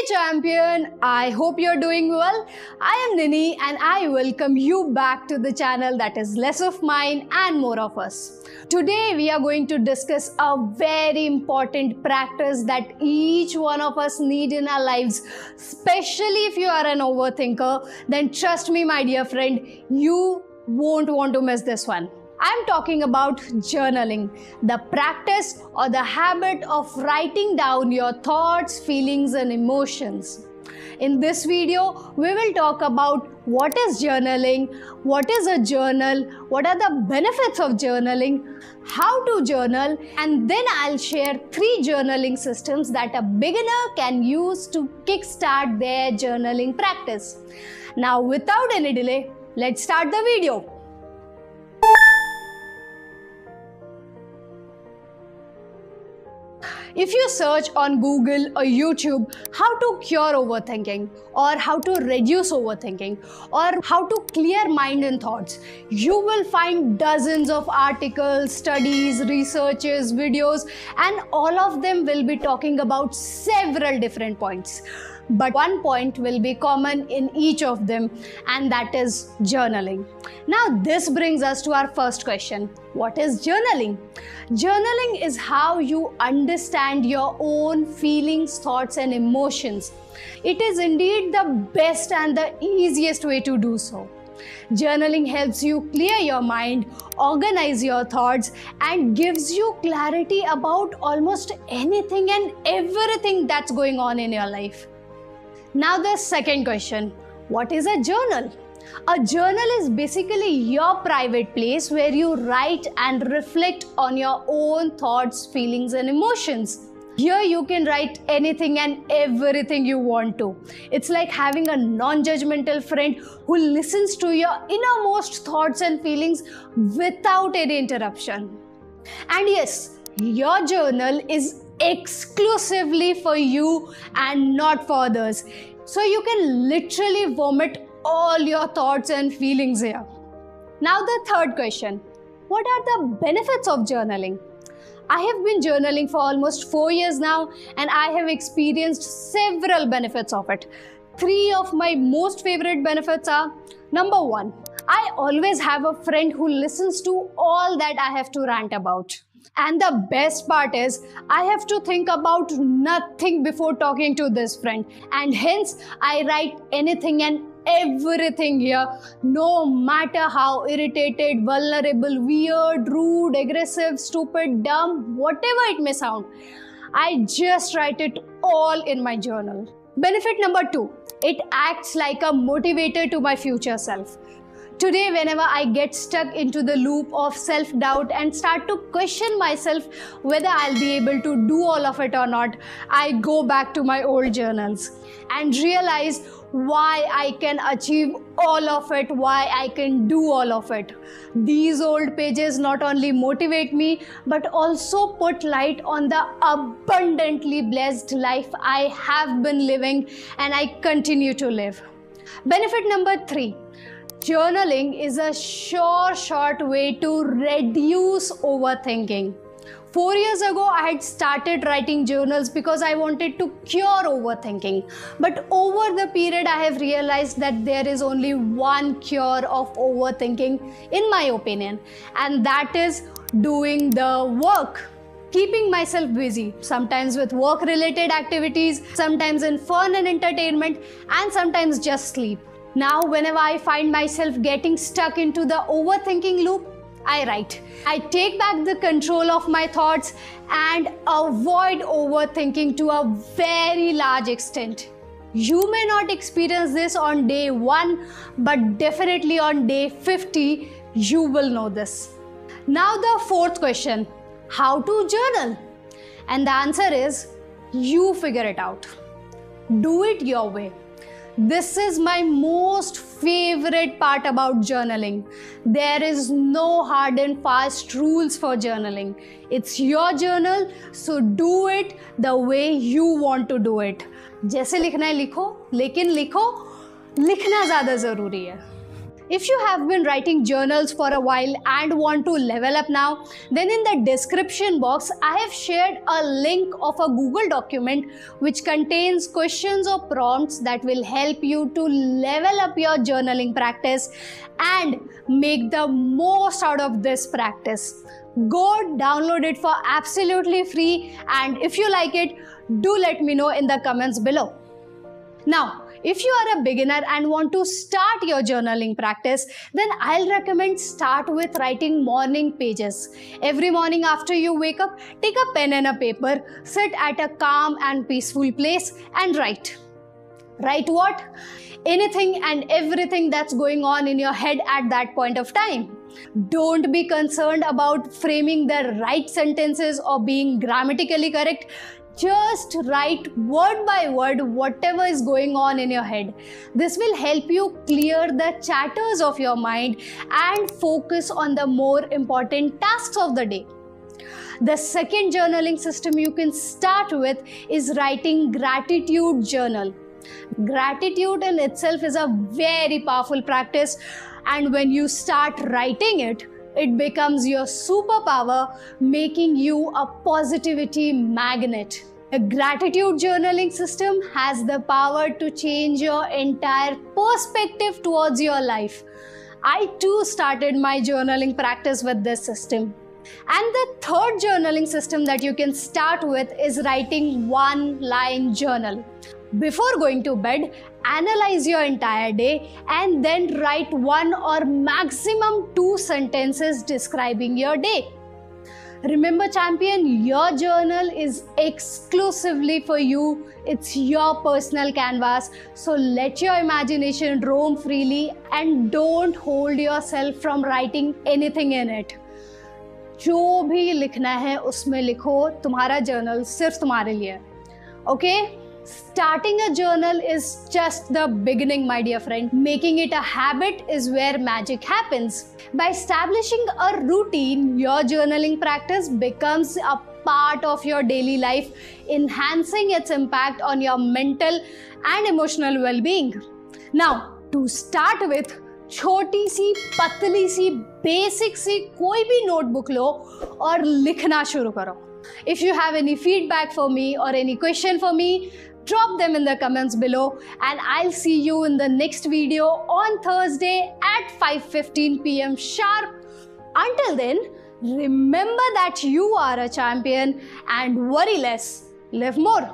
champion, I hope you're doing well. I am Nini and I welcome you back to the channel that is less of mine and more of us. Today we are going to discuss a very important practice that each one of us need in our lives, especially if you are an overthinker. Then trust me, my dear friend, you won't want to miss this one. I'm talking about journaling, the practice or the habit of writing down your thoughts, feelings and emotions. In this video, we will talk about what is journaling, what is a journal, what are the benefits of journaling, how to journal, and then I'll share 3 journaling systems that a beginner can use to kickstart their journaling practice. Now, without any delay, let's start the video. If you search on Google or YouTube how to cure overthinking or how to reduce overthinking or how to clear mind and thoughts, you will find dozens of articles, studies, researches, videos, and all of them will be talking about several different points. But one point will be common in each of them, and that is journaling. Now this brings us to our first question. What is journaling? Journaling is how you understand your own feelings, thoughts and emotions. It is indeed the best and the easiest way to do so. Journaling helps you clear your mind, organize your thoughts, and gives you clarity about almost anything and everything that's going on in your life. Now the second question, what is a journal? A journal is basically your private place where you write and reflect on your own thoughts, feelings and emotions. Here you can write anything and everything you want to. It's like having a non-judgmental friend who listens to your innermost thoughts and feelings without any interruption. And yes, your journal is exclusively for you and not for others. So you can literally vomit all your thoughts and feelings here. Now the third question, what are the benefits of journaling? I have been journaling for almost 4 years now and I have experienced several benefits of it. 3 of my most favorite benefits are, number 1, I always have a friend who listens to all that I have to rant about. And the best part is, I have to think about nothing before talking to this friend, and hence I write anything and everything here, no matter how irritated, vulnerable, weird, rude, aggressive, stupid, dumb, whatever it may sound. I just write it all in my journal. Benefit number 2, it acts like a motivator to my future self. Today, whenever I get stuck into the loop of self-doubt and start to question myself whether I'll be able to do all of it or not, I go back to my old journals and realize why I can achieve all of it, why I can do all of it. These old pages not only motivate me, but also put light on the abundantly blessed life I have been living and I continue to live. Benefit number 3. Journaling is a short way to reduce overthinking. 4 years ago, I had started writing journals because I wanted to cure overthinking. But over the period, I have realized that there is only one cure of overthinking, in my opinion, and that is doing the work. Keeping myself busy, sometimes with work-related activities, sometimes in fun and entertainment, and sometimes just sleep. Now, whenever I find myself getting stuck into the overthinking loop, I write. I take back the control of my thoughts and avoid overthinking to a very large extent. You may not experience this on day 1, but definitely on day 50, you will know this. Now the fourth question, how to journal? And the answer is, you figure it out. Do it your way. This is my most favorite part about journaling. There is no hard and fast rules for journaling. It's your journal, so do it the way you want to do it. जैसे लिखना है लिखो, लेकिन लिखो, लिखना ज़्यादा ज़रूरी है. If you have been writing journals for a while and want to level up now, then in the description box I have shared a link of a Google document which contains questions or prompts that will help you to level up your journaling practice and make the most out of this practice. Go download it for absolutely free, and if you like it, do let me know in the comments below. Now, if you are a beginner and want to start your journaling practice, then I'll recommend start with writing morning pages. Every morning after you wake up, take a pen and a paper, sit at a calm and peaceful place and write. Write what? Anything and everything that's going on in your head at that point of time. Don't be concerned about framing the right sentences or being grammatically correct. Just write word by word whatever is going on in your head. This will help you clear the chatters of your mind and focus on the more important tasks of the day. The second journaling system you can start with is writing gratitude journal. Gratitude in itself is a very powerful practice, and when you start writing it, it becomes your superpower, making you a positivity magnet. A gratitude journaling system has the power to change your entire perspective towards your life. I too started my journaling practice with this system. And the third journaling system that you can start with is writing one-line journal. Before going to bed, analyze your entire day and then write 1 or maximum 2 sentences describing your day. Remember, champion, your journal is exclusively for you. It's your personal canvas. So let your imagination roam freely and don't hold yourself from writing anything in it. जो भी लिखना है उसमें लिखो, तुम्हारा journal सिर्फ तुम्हारे लिए. Okay? Starting a journal is just the beginning, my dear friend. Making it a habit is where magic happens. By establishing a routine, your journaling practice becomes a part of your daily life, enhancing its impact on your mental and emotional well-being. Now, to start with, छोटी सी पतली सी basic सी कोई भी notebook लो और लिखना शुरू करो. If you have any feedback for me or any question for me, drop them in the comments below, and I'll see you in the next video on Thursday at 5:15 PM sharp. Until then, remember that you are a champion and worry less, live more.